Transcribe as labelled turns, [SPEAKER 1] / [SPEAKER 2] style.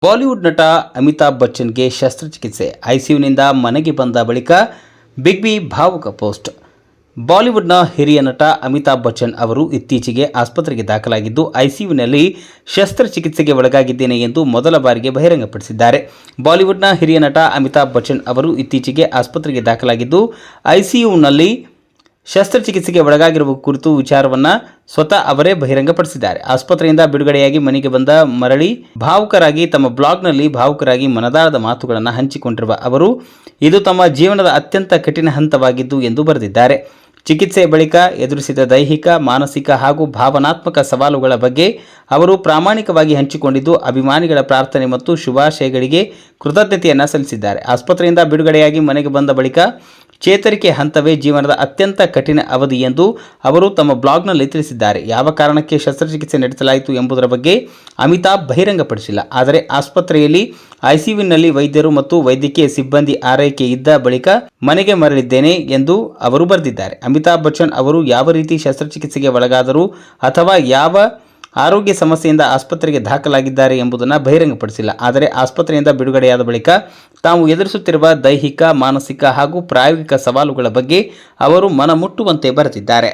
[SPEAKER 1] Bollywood ನಟ ಅಮಿತಾಬ್ ಬಚ್ಚನ್ಗೆ ಶಸ್ತ್ರಚಿಕಿತ್ಸೆ, ಐಸಿಯುನಿಂದ ಮನೆಗೆ ಬಂದ ಬಳಿಕ ಬಿಗ್ ಬಿ ಭಾವುಕ ಪೋಸ್ಟ್. ಬಾಲಿವುಡ್ನ ಹಿರಿಯ ನಟ ಅಮಿತಾಬ್ ಬಚ್ಚನ್ ಅವರು ಇತ್ತೀಚೆಗೆ ಆಸ್ಪತ್ರೆಗೆ ದಾಖಲಾಗಿದ್ದು ಐಸಿಯುನಲ್ಲಿ ಶಸ್ತ್ರಚಿಕಿತ್ಸೆಗೆ ಒಳಗಾಗಿದ್ದೇನೆ ಎಂದು ಮೊದಲ ಬಾರಿಗೆ ಬಹಿರಂಗಪಡಿಸಿದ್ದಾರೆ. ಬಾಲಿವುಡ್ನ ಹಿರಿಯ ನಟ ಅಮಿತಾಬ್ ಬಚ್ಚನ್ ಅವರು ಇತ್ತೀಚೆಗೆ ಆಸ್ಪತ್ರೆಗೆ ದಾಖಲಾಗಿದ್ದು ಐಸಿಯುನಲ್ಲಿ ಶಸ್ತ್ರಚಿಕಿತ್ಸೆಗೆ ಒಳಗಾಗಿರುವ ಕುರಿತು ವಿಚಾರವನ್ನು ಸ್ವತಃ ಅವರೇ ಬಹಿರಂಗಪಡಿಸಿದ್ದಾರೆ. ಆಸ್ಪತ್ರೆಯಿಂದ ಬಿಡುಗಡೆಯಾಗಿ ಮನೆಗೆ ಬಂದ ಮರಳಿ ಭಾವುಕರಾಗಿ ತಮ್ಮ ಬ್ಲಾಗ್ನಲ್ಲಿ ಭಾವುಕರಾಗಿ ಮನದಾಳದ ಮಾತುಗಳನ್ನು ಹಂಚಿಕೊಂಡಿರುವ ಅವರು, ಇದು ತಮ್ಮ ಜೀವನದ ಅತ್ಯಂತ ಕಠಿಣ ಹಂತವಾಗಿದ್ದು ಎಂದು ಬರೆದಿದ್ದಾರೆ. ಚಿಕಿತ್ಸೆ ಬಳಿಕ ಎದುರಿಸಿದ ದೈಹಿಕ, ಮಾನಸಿಕ ಹಾಗೂ ಭಾವನಾತ್ಮಕ ಸವಾಲುಗಳ ಬಗ್ಗೆ ಅವರು ಪ್ರಾಮಾಣಿಕವಾಗಿ ಹಂಚಿಕೊಂಡಿದ್ದು, ಅಭಿಮಾನಿಗಳ ಪ್ರಾರ್ಥನೆ ಮತ್ತು ಶುಭಾಶಯಗಳಿಗೆ ಕೃತಜ್ಞತೆಯನ್ನು ಸಲ್ಲಿಸಿದ್ದಾರೆ. ಆಸ್ಪತ್ರೆಯಿಂದ ಬಿಡುಗಡೆಯಾಗಿ ಮನೆಗೆ ಬಂದ ಬಳಿಕ ಚೇತರಿಕೆ ಹಂತವೇ ಜೀವನದ ಅತ್ಯಂತ ಕಠಿಣ ಅವಧಿ ಎಂದು ಅವರು ತಮ್ಮ ಬ್ಲಾಗ್ನಲ್ಲಿ ತಿಳಿಸಿದ್ದಾರೆ. ಯಾವ ಕಾರಣಕ್ಕೆ ಶಸ್ತ್ರಚಿಕಿತ್ಸೆ ನಡೆಸಲಾಯಿತು ಎಂಬುದರ ಬಗ್ಗೆ ಅಮಿತಾಬ್ ಬಹಿರಂಗಪಡಿಸಿಲ್ಲ. ಆದರೆ ಆಸ್ಪತ್ರೆಯಲ್ಲಿ ಐಸಿಯುನಲ್ಲಿ ವೈದ್ಯರು ಮತ್ತು ವೈದ್ಯಕೀಯ ಸಿಬ್ಬಂದಿ ಆರೈಕೆ ಇದ್ದ ಬಳಿಕ ಮನೆಗೆ ಮರಳಿದ್ದೇನೆ ಎಂದು ಅವರು ಬರೆದಿದ್ದಾರೆ. ಅಮಿತಾಬ್ ಬಚ್ಚನ್ ಅವರು ಯಾವ ರೀತಿ ಶಸ್ತ್ರಚಿಕಿತ್ಸೆಗೆ ಒಳಗಾದರು ಅಥವಾ ಯಾವ ಆರೋಗ್ಯ ಸಮಸ್ಯೆಯಿಂದ ಆಸ್ಪತ್ರೆಗೆ ದಾಖಲಾಗಿದ್ದಾರೆ ಎಂಬುದನ್ನು ಬಹಿರಂಗಪಡಿಸಿಲ್ಲ. ಆದರೆ ಆಸ್ಪತ್ರೆಯಿಂದ ಬಿಡುಗಡೆಯಾದ ಬಳಿಕ ತಾವು ಎದುರಿಸುತ್ತಿರುವ ದೈಹಿಕ, ಮಾನಸಿಕ ಹಾಗೂ ಪ್ರಾಯೋಗಿಕ ಸವಾಲುಗಳ ಬಗ್ಗೆ ಅವರು ಮನಮುಟ್ಟುವಂತೆ ಬರೆದಿದ್ದಾರೆ.